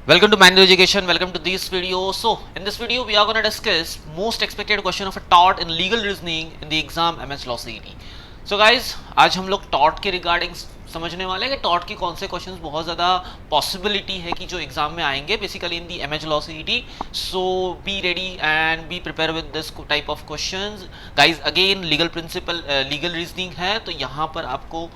Welcome to Manual Education. Welcome to this video. So, in this video, we are going to discuss most expected question of a tort in legal reasoning in the exam MS Law CET. So, guys, आज हम लोग tort के regarding समझने वाले हैं कि tort के कौन से questions बहुत ज़्यादा possibility है कि जो exam में आएंगे basically in the MS Law CET. So, be ready and be prepared with this type of questions. Guys, again, legal principle, legal reasoning है तो यहाँ पर आपको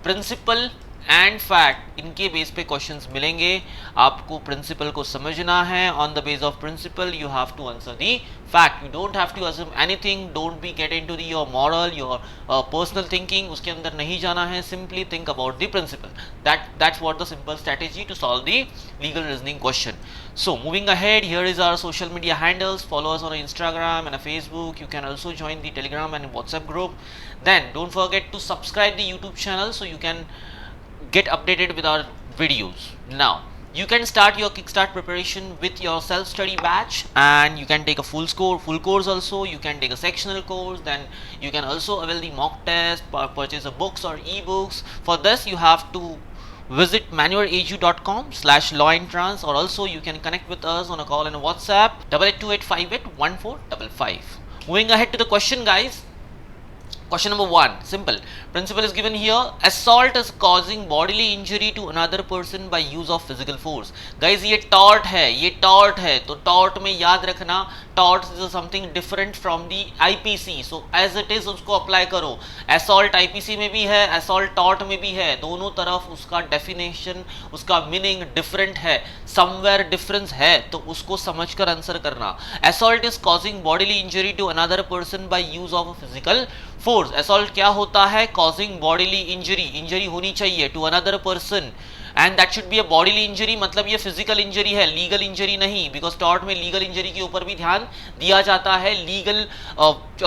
principle एंड फैक्ट इनके बेस पे क्वेश्चंस मिलेंगे. आपको प्रिंसिपल को समझना है. On the base of principle you have to answer the fact. You don't have to assume anything. Don't be get into the your moral your personal thinking. उसके अंदर नहीं जाना है. Simply think about the principle. That's what the simple strategy to solve the legal reasoning question. So moving ahead, here is our social media handles. Follow us on Instagram and Facebook. You can also join the Telegram and WhatsApp group. Then don't forget to subscribe the YouTube channel so you can get updated with our videos. Now you can start your kickstart preparation with your self-study batch, and you can take a full course also. You can take a sectional course. Then you can also avail the mock test, purchase a books or ebooks. For this you have to visit manualedu.com/lawentrance, or also you can connect with us on a call and a WhatsApp 8828581455. Moving ahead to the question, guys. Question number 1, simple. Principle is given here. Assault is causing bodily injury to another person by use of physical force. Guys, ये tort है. तो tort में याद रखना, tort is something different from the IPC. So as it is उसको apply करो. Assault IPC में भी है, assault tort में भी है. दोनों तरफ उसका definition, उसका meaning different है. Somewhere difference है तो उसको समझकर आंसर करना. Assault is causing bodily injury to another person by use of a physical force. Assault क्या होता है? Causing bodily injury. इंजरी होनी चाहिए to another person, and that should be a bodily injury. मतलब ये physical injury है, legal injury नहीं, because tort में legal injury के ऊपर भी ध्यान दिया जाता है. legal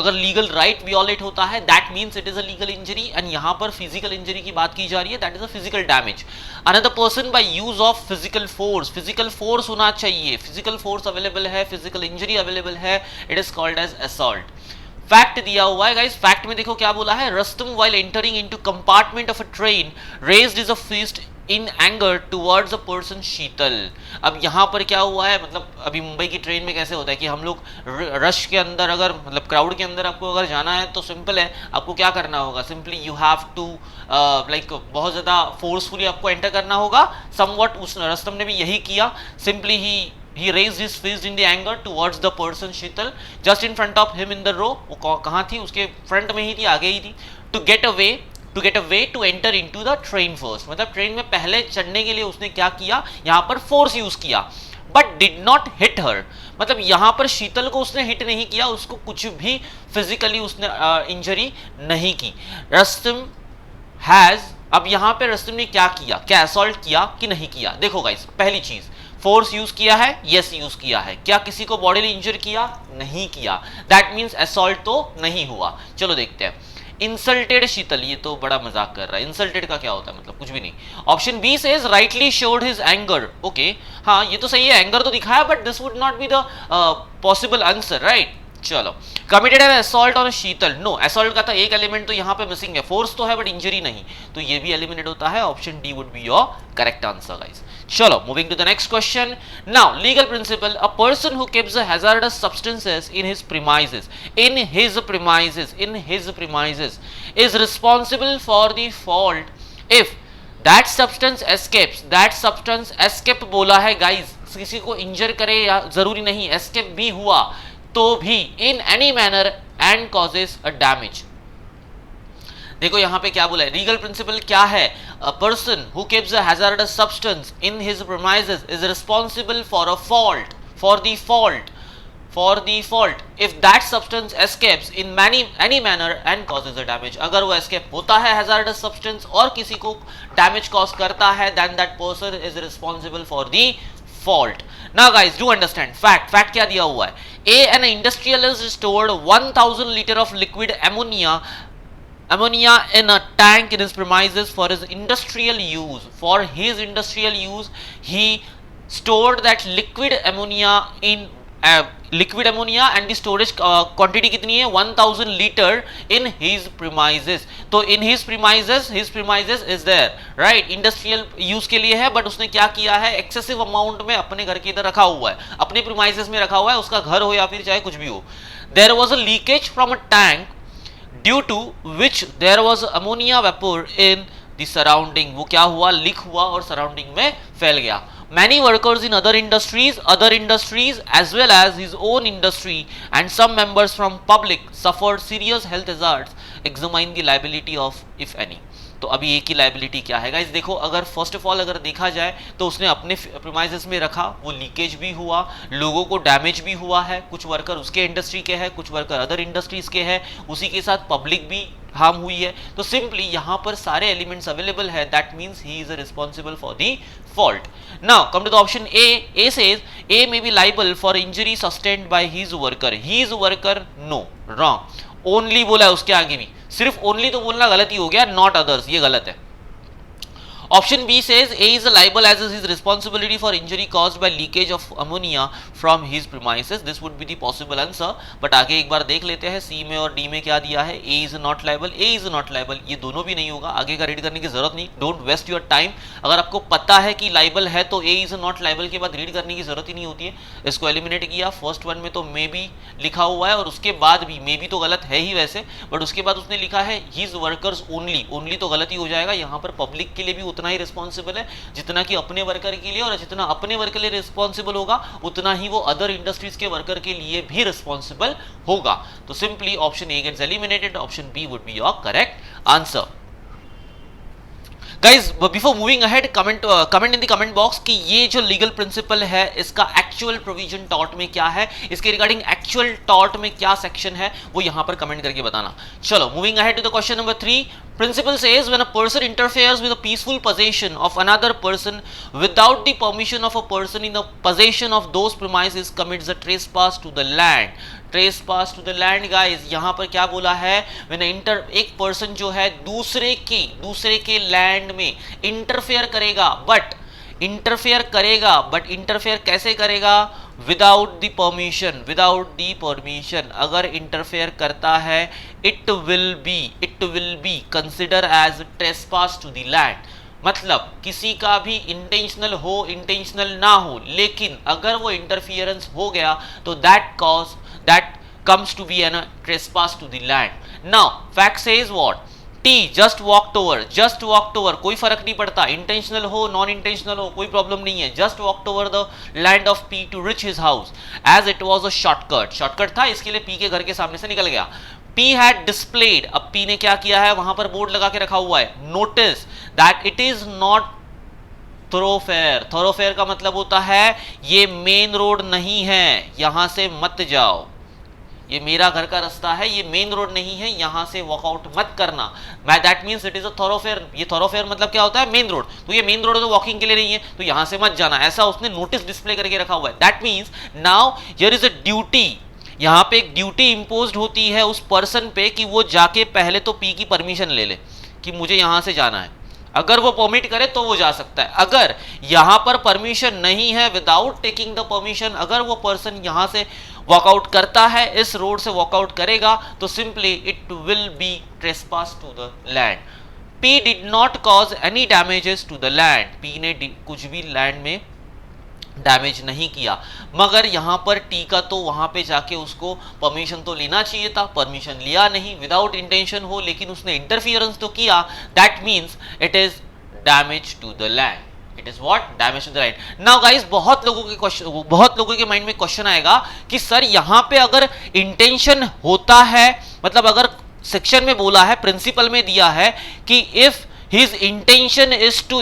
अगर legal right violate होता है, that means it is a legal injury, and यहाँ पर physical injury की बात की जा रही है, that is a physical damage. Another person by use of physical force. physical force होना चाहिए. physical force available है, physical injury available है, it is called as assault. Fact दिया हुआ है गाइस. फैक्ट में देखो क्या बोला है. Rustam while entering into compartment of a train raised his fist in anger towards a person Sheetal. अब यहाँ पर क्या हुआ है, मतलब अभी मुंबई की ट्रेन में कैसे होता है कि हम लोग रश के अंदर, अगर मतलब क्राउड के अंदर आपको अगर जाना है तो सिंपल है, आपको क्या करना होगा. Simply you have to like बहुत ज़्यादा फोर्सफुली आपको एंटर करना होगा. समवट उस रस्तम ने भी यही किया. Simply he raised his fist in the anger towards the person Sheetal just in front of him in the row. वो कहाँ थी? उसके फ्रंट में ही थी, आगे ही थी. to get away to enter into the train first. मतलब ट्रेन में पहले चढ़ने के लिए उसने क्या किया, यहाँ पर फोर्स यूज किया, but did not hit her. मतलब यहाँ पर शीतल को उसने हिट नहीं किया, उसको कुछ भी फिजिकली उसने इंजरी नहीं की. रस्तम हैज, अब यहाँ पे रस्तम ने क्या किया, क्या असॉल्ट किया कि नहीं किया. देखो गाइस, पहली चीज फोर्स यूज किया है, यस यूज किया है. क्या किसी को बॉडीली इंजर किया? नहीं किया. दैट मींस असॉल्ट तो नहीं हुआ. चलो देखते हैं. इंसल्टेड शीतल, ये तो बड़ा मजाक कर रहा है. इंसल्टेड का क्या होता है, मतलब कुछ भी नहीं. Option B says rightly showed his anger. Okay, हाँ ये तो सही है, एंगर तो दिखाया, but this would not be the possible answer, right. चलो, committed an assault on Sheetal. No, assault का था एक एलिमेंट तो यहाँ पे मिसिंग है. फोर्स तो है बट इंजरी नहीं, तो ये भी एलिमिनेट होता है. Option D would be your correct answer guys. चलो, moving to the next question. Now legal principle. A person who keeps hazardous substances in his premises is responsible for the fault if that substance escapes. That substance escape बोला है guys, किसी को इंजर करे या जरूरी नहीं, escape भी हुआ तो भी in any manner and causes a damage. देखो यहाँ पे क्या बोला है. लीगल प्रिंसिपल क्या है? अ person who keeps a hazardous substance in his premises is responsible for the fault if that substance escapes in any manner and causes a damage. अगर वो एस्केप होता है हैजर्डस सब्सटेंस और किसी को डैमेज कॉज करता है, then that person is responsible for the fault. Now guys, do understand. Fact क्या दिया हुआ है. An industrialist stored 1000 liter of liquid ammonia in a tank in his premises for his industrial use. For his industrial use, he stored that liquid ammonia liquid ammonia and the storage quantity कितनी है 1000 litre in his premises. तो in his premises is there right, industrial use के लिए है, but उसने क्या किया है एक्सेसिव अमाउंट में अपने घर के इधर रखा हुआ है, अपने प्रीमाइजेस में रखा हुआ है, उसका घर हो या फिर चाहे कुछ भी हो। There was a leakage from a tank due to which there was ammonia vapour in the surrounding. वो क्या हुआ, लीक हुआ और सराउंडिंग में फैल गया। Many workers in other industries as well as his own industry and some members from public suffered serious health hazards. Examine the liability of if any. तो अभी एक ही लाइबिलिटी क्या है गाइस, देखो अगर फर्स्ट ऑफ ऑल अगर देखा जाए तो उसने अपने प्रीमाइसेस में रखा, वो लीकेज भी हुआ, लोगों को डैमेज भी हुआ है, कुछ वर्कर उसके इंडस्ट्री के हैं, कुछ वर्कर अदर इंडस्ट्रीज के हैं, उसी के साथ पब्लिक भी हार्म हुई है। तो सिंपली यहाँ पर सारे एलिमेंट्स अवेलेबल है, that means he is responsible for the fault. Now come to the option A. A says A may be liable for injury sustained by his worker. His worker, no, wrong. Only बोला है उसके आगे भी, सिर्फ only तो बोलना गलत ही हो गया, not others, ये गलत है। Option B says A is liable as is his responsibility for injury caused by leakage of ammonia from his premises. This would be the possible answer. But आगे एक बार देख लेते हैं C में और D में क्या दिया है। A is not liable, A is not liable, ये दोनों भी नहीं होगा, आगे का रीड करने की जरूरत नहीं। Don't waste your time. अगर आपको पता है कि liable है तो A is not liable के बाद रीड करने की जरूरत ही नहीं होती है। इसको एलिमिनेट किया, फर्स्ट वन में तो मे बी लिखा हुआ है और उसके बाद भी मे बी तो गलत है ही वैसे, बट उसके बाद उसने लिखा है हिज वर्कर्स ओनली, ओनली तो गलत ही हो जाएगा। यहाँ पर पब्लिक के लिए भी उतना ही रिस्पॉन्सिबल है जितना कि अपने वर्कर के लिए, और जितना अपने वर्कर के लिए रिस्पॉन्सिबल होगा उतना ही वो अदर इंडस्ट्रीज के वर्कर के लिए भी रिस्पॉन्सिबल होगा। तो simply option A gets eliminated, option B would be your correct answer. Guys before moving ahead, comment in the comment box कि ये जो लीगल प्रिंसिपल है इसका एक्चुअल प्रोविजन टॉर्ट में क्या है, इसके रिगार्डिंग एक्चुअल टॉर्ट में क्या सेक्शन है, वो यहां पर कमेंट करके बताना। चलो moving ahead to the question number 3। Principle says when a person interferes with the peaceful possession of another person without the permission of a person in the possession of those premises commits a trespass to the land. Trespass to the land guys, यहाँ पर क्या बोला है, when एक person जो है दूसरे के लैंड में इंटरफेयर करेगा, बट इंटरफेयर कैसे करेगा, विदाउट द परमिशन, अगर इंटरफेयर करता है it will be consider as trespass to the land. मतलब किसी का भी इंटेंशनल हो इंटेंशनल ना हो, लेकिन अगर वो इंटरफियरेंस हो गया तो that comes to be a trespass to the land. Now fact says what, T just walked over, कोई फर्क नहीं पड़ता, इंटेंशनल हो नॉन इंटेंशनल हो कोई प्रॉब्लम नहीं है, just walked over the land of P to reach his house as it was a shortcut था, इसके लिए P के घर के सामने से निकल गया। P had displayed, अब P ने क्या किया है, वहां पर बोर्ड लगा के रखा हुआ है, notice that it is not thoroughfare का मतलब होता है ये मेन रोड नहीं है, यहां से मत जाओ, ये मेरा घर का रास्ता है, ये मेन रोड नहीं है, यहां से वॉकआउट मत करना। That means it is a thoroughfare. ये थोरोफेयर मतलब क्या होता है, मेन रोड, तो ये मेन रोड तो वॉकिंग के लिए नहीं है, तो यहां से मत जाना, ऐसा उसने नोटिस डिस्प्ले करके रखा हुआ है। That means now here is a duty, यहाँ पे एक ड्यूटी इंपोज्ड होती है उस पर्सन पे कि वो जाके पहले तो पी की परमिशन ले ले कि मुझे यहां से जाना है, अगर वो परमिट करे तो वो जा सकता है। अगर यहां पर परमिशन नहीं है, विदाउट टेकिंग द परमिशन अगर वो पर्सन यहां से वॉकआउट करता है, इस रोड से वॉकआउट करेगा, तो simply it will be trespass to the land. P did not cause any damages to the land, P ने कुछ भी लैंड में डैमेज नहीं किया, मगर यहां पर T का तो वहां पे जाके उसको परमिशन तो लेना चाहिए था, परमिशन लिया नहीं, विदाउट इंटेंशन हो लेकिन उसने इंटरफियरेंस तो किया, that means it is damage to the land, it is what, damage to the land. Now guys बहुत लोगों के माइंड में क्वेश्चन आएगा कि सर यहां पे अगर इंटेंशन होता है, मतलब अगर सेक्शन में बोला है, प्रिंसिपल में दिया है कि if his intention is to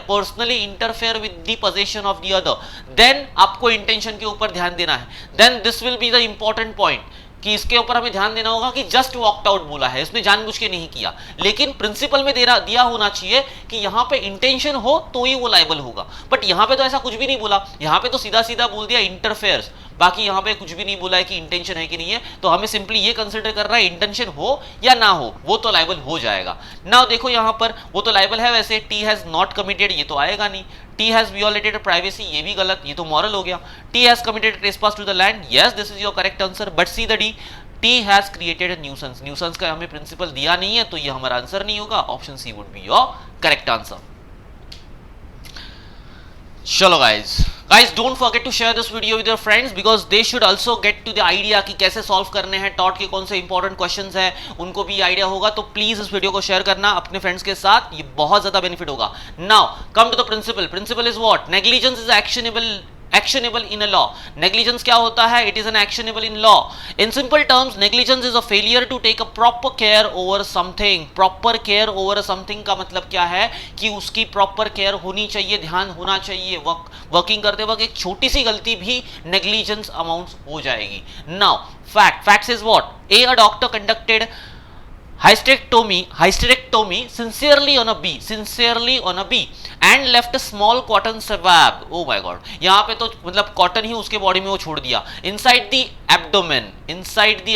personally interfere with the possession of the other, then आपको इंटेंशन के ऊपर ध्यान देना है, then this will be the important point कि इसके ऊपर हमें ध्यान देना होगा कि जस्ट वॉकड आउट बोला है, इसने जानबूझ के नहीं किया, लेकिन प्रिंसिपल में दिया होना चाहिए कि यहाँ पे इंटेंशन हो तो ही वो लायबल होगा, बट यहाँ पे तो ऐसा कुछ भी नहीं बोला, यहाँ पे तो सीधा सीधा बोल दिया इंटरफेयर्स, बाकी यहाँ पे कुछ भी नहीं बोला है कि इंटेंशन है कि नहीं है, तो हमें सिंपली ये कंसिडर करना है इंटेंशन हो या ना हो वो तो लाइबल हो जाएगा। नाउ देखो यहाँ पर वो तो लाइबल है वैसे, टी हैज नॉट कमिटेड ये तो आएगा नहीं, टी हैज वियोलेटेड प्राइवेसी ये भी गलत, ये तो मॉरल हो गया। T has committed trespass to the land, yes this is your correct answer, but see the D, T has created nuisance, nuisance का हमें प्रिंसिपल दिया नहीं है तो ये हमारा आंसर नहीं होगा, option C would be your correct answer. चलो guys don't forget to share this video with your friends because they should also get to the idea कि कैसे सॉल्व करने हैं, टॉट के कौन से इंपॉर्टेंट क्वेश्चंस हैं उनको भी आइडिया होगा, तो प्लीज इस वीडियो को शेयर करना अपने फ्रेंड्स के साथ, ये बहुत ज्यादा बेनिफिट होगा। Now come to the principle, principle is what, negligence is actionable in a law, negligence क्या होता है, it is an actionable in law, in simple terms negligence is a failure to take a proper care over something, proper care over something का मतलब क्या है कि उसकी proper care होनी चाहिए, ध्यान होना चाहिए, वर्किंग करते वक्त एक छोटी सी गलती भी negligence amounts हो जाएगी। now facts is what, a doctor conducted hysterectomy sincerely on a bee and left a small cotton swab, oh my god, यहाँ पे तो मतलब कॉटन ही उसके बॉडी में वो छोड़ दिया, inside the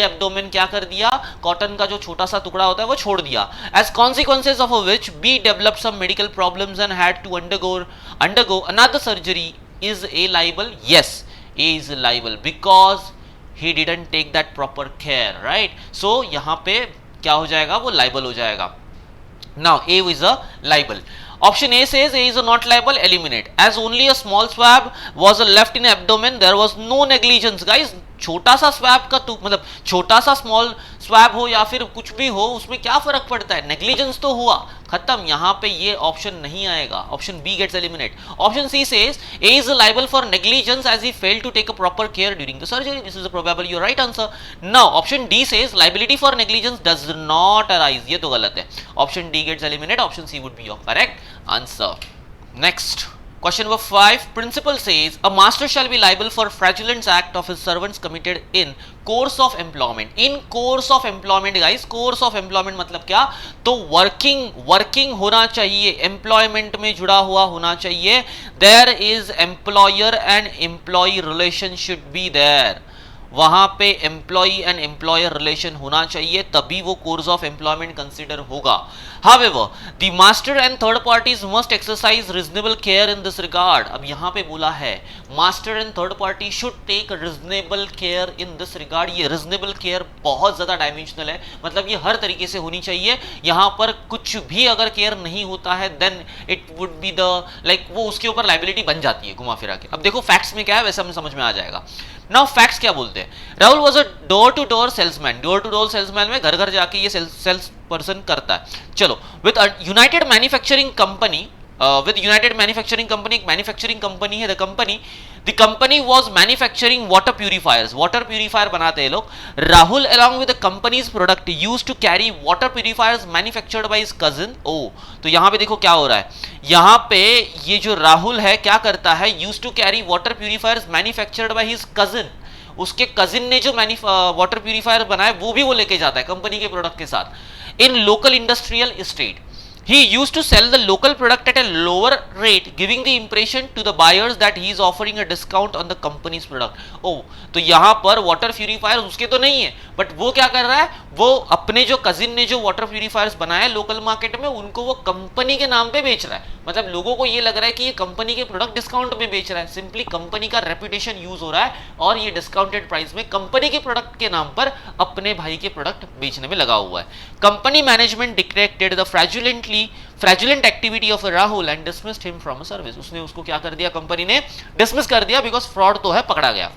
abdomen क्या कर दिया, कॉटन का जो छोटा सा टुकड़ा होता है वो छोड़ दिया, as consequences of which bee developed some medical problems and had to undergo another surgery, is a liable, yes A is liable because he didn't take that proper care, right, so यहाँ पे क्या हो जाएगा, वो liable हो जाएगा। now A is a liable, option A says A is not liable, eliminate, as only a small swab was left in abdomen, there was no negligence guys, छोटा सा स्वैब का तो मतलब छोटा सा स्मॉल स्वैब हो या फिर कुछ भी हो उसमें क्या फर्क पड़ता है, नेग्लिजेंस तो हुआ, खत्म, यहाँ पे ये ऑप्शन नहीं आएगा, option B gets eliminate. Option C says A is liable for negligence as he failed to take a proper care during the surgery, this is probably your right answer. Now option D says liability for negligence does not arise, ये तो गलत है, option D gets eliminate, option C would be your correct answer. Next question number 5, principal says a master shall be liable for fraudulent act of his servants committed in course of employment, in course of employment guys, course of employment मतलब क्या, तो working होना चाहिए, employment में जुड़ा हुआ होना चाहिए, there is employer and employee relation should be there, वहां पे एम्प्लॉई एंड एम्प्लॉयर रिलेशन होना चाहिए तभी वो कोर्स ऑफ एम्प्लॉयमेंट कंसीडर होगा। However, the master and third parties must exercise reasonable care in this regard, अब यहाँ पे बोला है master and third party should take reasonable care in this regard, ये reasonable care बहुत ज्यादा डायमेंशनल है, मतलब ये हर तरीके से होनी चाहिए, यहाँ पर कुछ भी अगर केयर नहीं होता है then it would be the like वो उसके ऊपर लाइबिलिटी बन जाती है घुमा फिरा के। अब देखो फैक्ट्स में क्या है वैसे हमें समझ में आ जाएगा। नाउ फैक्ट्स क्या बोलते हैं, Rahul was a door to door salesman, door to door salesman में घर घर जाके ये सेल्स पर्सन करता है। चलो with United manufacturing company, with United Manufacturing Company, एक मैन्युफैक्चरिंग कंपनी है, the company was manufacturing water purifiers, water purifier बनाते हैं लोग। Rahul along with the company's product used to carry water purifiers manufactured by his cousin, तो यहाँ पे देखो क्या हो रहा है, यहाँ पे ये जो राहुल है क्या करता है, used to carry water purifiers manufactured by his cousin, उसके कजिन ने जो वाटर प्यूरिफायर बनाया वो भी वो लेके जाता है कंपनी के प्रोडक्ट के साथ, in local industrial estate. He used to sell the local product at a lower rate, giving the impression to the buyers that he is offering a discount on the company's product. तो यहाँ पर water purifier उसके तो नहीं है, but वो क्या कर रहा है, वो अपने जो कजिन ने जो वाटर प्यूरिफायर्स बनाए लोकल मार्केट में उनको वो कंपनी के नाम पे बेच रहा है, मतलब लोगों को ये लग रहा है कि ये कंपनी के प्रोडक्ट डिस्काउंट में बेच रहा है, सिंपली कंपनी का रेपुटेशन यूज हो रहा है और ये डिस्काउंटेड प्राइस में कंपनी के प्रोडक्ट के नाम पर अपने भाई के प्रोडक्ट बेचने में लगा हुआ है। Company management detected the fraudulent activity of Rahul and dismissed him from a service, उसने उसको क्या कर दिया, कंपनी ने डिसमिस कर दिया बिकॉज फ्रॉड तो है, पकड़ा गया।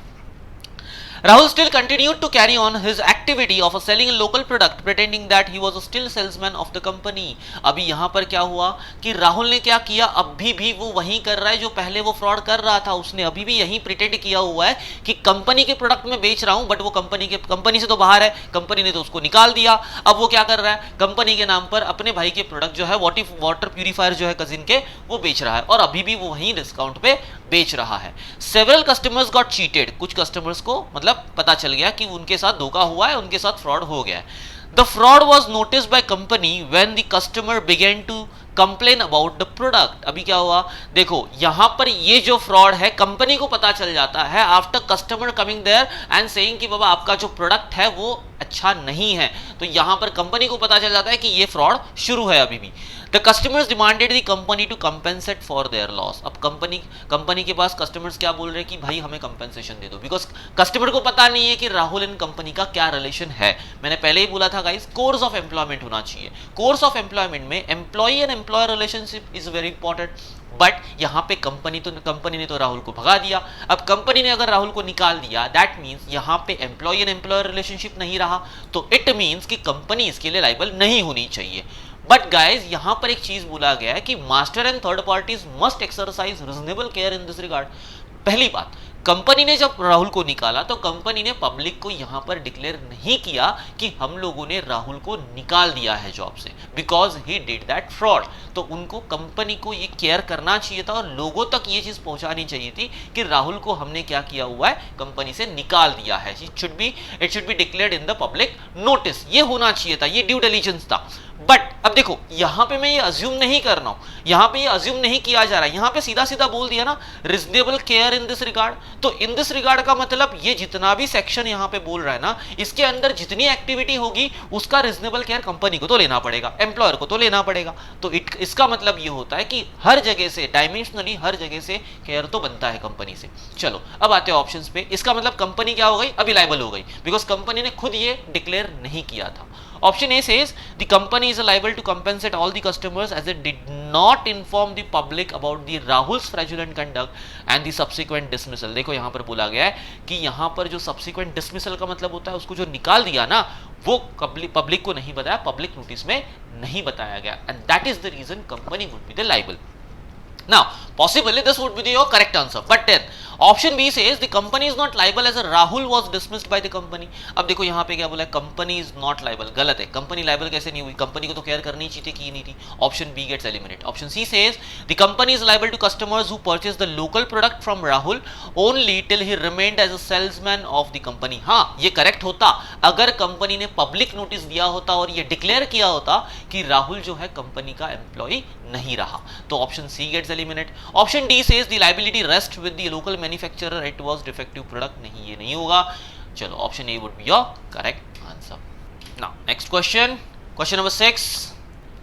Rahul still continued to carry on his activity of selling a local product, pretending that he was still salesman of the company. अभी यहाँ पर क्या हुआ कि राहुल ने क्या किया, अभी भी वो वही कर रहा है जो पहले वो फ्रॉड कर रहा था, उसने अभी भी यही प्रिटेंड किया हुआ है कि कंपनी के प्रोडक्ट में बेच रहा हूँ, बट वो कंपनी से तो बाहर है, कंपनी ने तो उसको निकाल दिया। अब वो क्या कर रहा है, कंपनी के नाम पर अपने भाई के प्रोडक्ट जो है वाटर प्यूरिफायर जो है कजिन के वो बेच रहा है और अभी भी वो वही डिस्काउंट पे बेच रहा है। सेवरल कस्टमर्स गॉट चीटेड, कुछ कस्टमर्स को मतलब पता चल गया कि उनके साथ धोखा हुआ है, उनके साथ फ्रॉड हो गया है। The fraud was noticed by company when the customer began to complain about the product. अभी क्या हुआ, देखो यहां पर ये जो फ्रॉड है कंपनी को पता चल जाता है after customer coming there and saying कि बाबा आपका जो प्रोडक्ट है वो अच्छा नहीं है, तो यहां पर कंपनी को पता चल जाता है कि ये फ्रॉड शुरू है अभी भी। The customers demanded the company to compensate for their loss. अब कंपनी के पास कस्टमर्स क्या बोल रहे हैं कि भाई हमें कंपेंसेशन दे दो, बिकॉज कस्टमर को पता नहीं है कि राहुल एंड कंपनी का क्या रिलेशन है। मैंने पहले ही बोला था गाइस, कोर्स ऑफ एम्प्लॉयमेंट होना चाहिए। कोर्स ऑफ एम्प्लॉयमेंट में employ and employer relationship is very important, but यहां पे कंपनी ने तो राहुल को भगा दिया। अब कंपनी ने अगर राहुल को निकाल दिया, दैट मींस यहां पे एम्प्लॉय एंड एम्प्लॉयर रिलेशनशिप नहीं रहा, तो इट मींस कि कंपनी इसके लिए लायबल नहीं होनी चाहिए। बट गाइज यहां पर एक चीज बोला गया है कि master and third parties must exercise reasonable care in this regard. पहली बात, कंपनी ने जब राहुल को निकाला तो कंपनी ने पब्लिक को यहां पर डिक्लेयर नहीं किया कि हम लोगों ने राहुल को निकाल दिया है जॉब से, because he did that fraud. तो उनको कंपनी को ये केयर करना चाहिए था और लोगों तक ये चीज पहुंचानी चाहिए थी कि राहुल को हमने क्या किया हुआ है, कंपनी से निकाल दिया है। It should be declared in the public notice, ये होना चाहिए था, ये ड्यू डिलिजेंस था। बट अब देखो यहां पे मैं ये अज्यूम नहीं कर रहा हूं, यहां पे ये अज्यूम नहीं किया जा रहा है, यहां पे सीधा सीधा बोल दिया ना reasonable care in this regard. तो इन दिस रिगार्ड का मतलब ये जितना भी सेक्शन यहां पे बोल रहा है ना, इसके अंदर जितनी एक्टिविटी होगी उसका रीजनेबल केयर कंपनी को तो लेना पड़ेगा, एम्प्लॉयर को तो लेना पड़ेगा। तो इसका मतलब ये होता है कि हर जगह से डायमेंशनली हर जगह से केयर तो बनता है कंपनी से। चलो अब आते हैं ऑप्शंस पे। इसका मतलब कंपनी क्या हो गई, अभी लायबल हो गई, बिकॉज कंपनी ने खुद ये डिक्लेयर नहीं किया था। Option A says the company is liable to compensate all the customers as it did not inform the public about the Rahul's fraudulent conduct and the subsequent dismissal। देखो यहाँ पर बोला गया है कि यहाँ पर जो subsequent dismissal का मतलब होता है उसको जो निकाल दिया ना, वो पब्लिक को नहीं बताया, पब्लिक नोटिस में नहीं बताया गया, and that is the reason company would be the liable। Now, possibly this would be your correct answer, but then option B says the company is not liable as a Rahul was dismissed by the company। अब देखो यहाँ पे क्या बोला है, company is not liable, गलत है। Company liable कैसे नहीं हुई, कंपनी को तो केयर करनी चाहिए थी कि नहीं थी। Option B gets eliminate. Option C says the company is liable to customers who purchase the local product from Rahul only till he remained as a salesman of the company. हाँ, ये करेक्ट होता अगर कंपनी ने public notice दिया होता और ये declare किया होता कि राहुल जो है कंपनी का एम्प्लॉय नहीं रहा, तो option C gets eliminate. Option D says the liability rest with the local manufacturer, it was defective product, नहीं ये नहीं होगा। चलो option A would be your correct answer. Now next question number 6।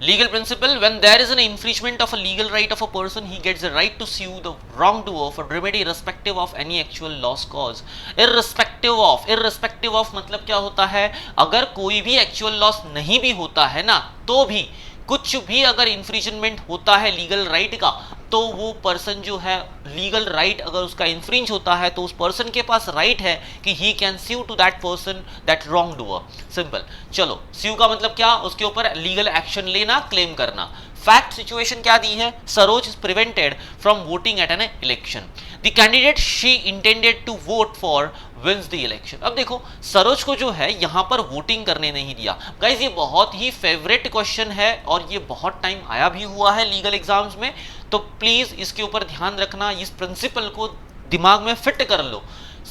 Legal principle: when there is an infringement of a legal right of a person, he gets the right to sue the wrongdoer for remedy irrespective of any actual loss cause। irrespective of मतलब क्या होता है, अगर कोई भी actual loss नहीं भी होता है ना, तो भी कुछ भी अगर इंफ्रिजमेंट होता है लीगल राइट का, तो वो पर्सन जो है लीगल राइट अगर उसका इंफ्रिंज होता है तो उस पर्सन के पास राइट है कि he can sue to that person that wrongdoer. Simple. चलो स्यू का मतलब क्या, उसके ऊपर लीगल एक्शन लेना, क्लेम करना। फैक्ट सिचुएशन क्या दी है, Saroj is prevented from voting at an election, the candidate she intended to vote for wins the election. अब देखो सरोज को जो है यहां पर वोटिंग करने नहीं दिया। गाइज ये बहुत ही फेवरेट क्वेश्चन है और ये बहुत टाइम आया भी हुआ है लीगल एग्जाम्स में, तो प्लीज इसके ऊपर ध्यान रखना, इस प्रिंसिपल को दिमाग में फिट कर लो।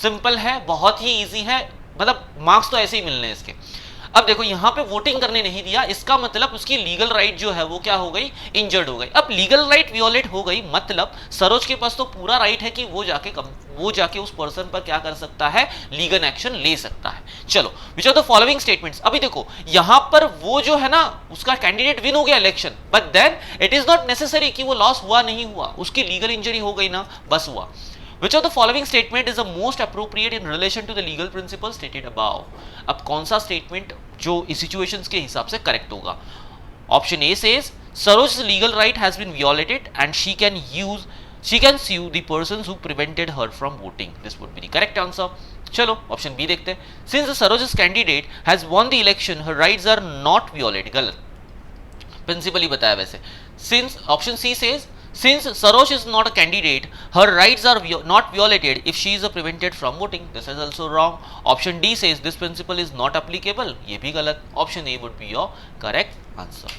सिंपल है, बहुत ही इजी है, मतलब मार्क्स तो ऐसे ही मिलने हैं इसके। अब देखो यहाँ पे वोटिंग करने नहीं दिया, इसका मतलब उसकी लीगल राइट जो है वो क्या हो गई, इंजर्ड हो गई। अब लीगल राइट वियोलेट हो गई मतलब सरोज के पास तो पूरा राइट है कि वो जाके उस पर्सन पर क्या कर सकता है, लीगल एक्शन ले सकता है। चलो which are the following statements. अभी देखो यहाँ पर वो जो है ना उसका कैंडिडेट विन हो गया election, but then it is not necessary कि वो लॉस हुआ नहीं हुआ, उसकी लीगल इंजरी हो गई ना, बस हुआ। Which of the following statement is the most appropriate in relation to the legal principles stated above? अब कौन सा स्टेटमेंट जो इस सिचुएशंस के हिसाब से करेक्ट होगा? Option A says Saroj's legal right has been violated and she can sue the persons who prevented her from voting. This would be the correct answer. चलो ऑप्शन बी देखते हैं। Since Saroj's candidate has won the election, her rights are not violated. गलत, principal ही बताया वैसे। Since option C says Since Saroj is not a candidate, her rights are not violated if she is prevented from voting. This is also wrong. Option D says this principle is not applicable. ये भी गलत। Option A would be your correct answer.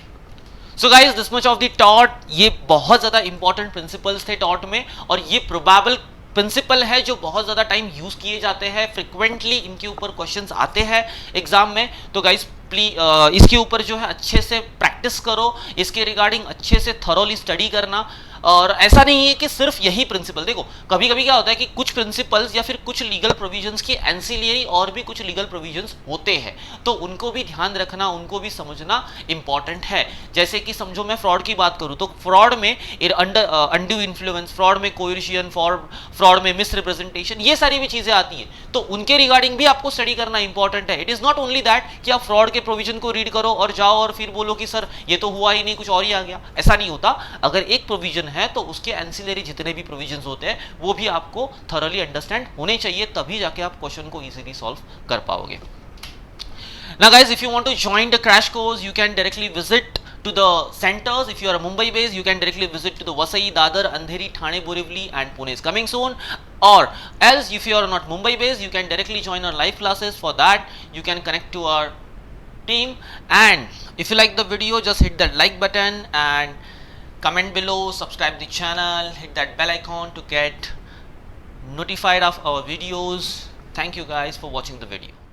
So guys, this much of the tort, ये बहुत ज़्यादा important principles थे tort में, और ये probable प्रिंसिपल है जो बहुत ज़्यादा टाइम यूज़ किए जाते हैं, फ्रिक्वेंटली इनके ऊपर क्वेश्चंस आते हैं एग्जाम में। तो गाइस इसके ऊपर जो है अच्छे से प्रैक्टिस करो, इसके रिगार्डिंग अच्छे से थरोली स्टडी करना। और ऐसा नहीं है कि सिर्फ यही प्रिंसिपल, देखो कभी कभी क्या होता है कि कुछ प्रिंसिपल्स या फिर कुछ लीगल प्रोविजंस की एंसिलियरी और भी कुछ लीगल प्रोविजंस होते हैं, तो उनको भी ध्यान रखना, उनको भी समझना इंपॉर्टेंट है। जैसे कि समझो मैं फ्रॉड की बात करूं तो फ्रॉड में अनड्यू इन्फ्लुएंस, फ्रॉड में कोयर्शियन, फ्रॉड में मिसरिप्रेजेंटेशन, ये सारी भी चीजें आती है, तो उनके रिगार्डिंग भी आपको स्टडी करना इंपॉर्टेंट है। It is not only that कि आप फ्रॉड के प्रोविजन को रीड करो और जाओ और फिर बोलो कि सर ये तो हुआ ही नहीं, कुछ और ही आ गया, ऐसा नहीं होता। अगर एक प्रोविजन है तो उसके एंसिलरी जितने भी प्रोविजंस होते हैं वो भी आपको थॉरली अंडरस्टैंड होने चाहिए, तभी जाके आप क्वेश्चन को इजीली सॉल्व कर पाओगे। Now guys, if you want to join the crash course, you can directly visit to the centers. If you are Mumbai based, you can directly visit to the Vasai, Dadar, Andheri, Thane, Borivali and Pune is coming soon. Or else if you are not Mumbai based, you can directly join our live classes. For that you can connect to our team, and if you like the video, just hit that like button and comment below, subscribe the channel, hit that bell icon to get notified of our videos. Thank you guys for watching the video.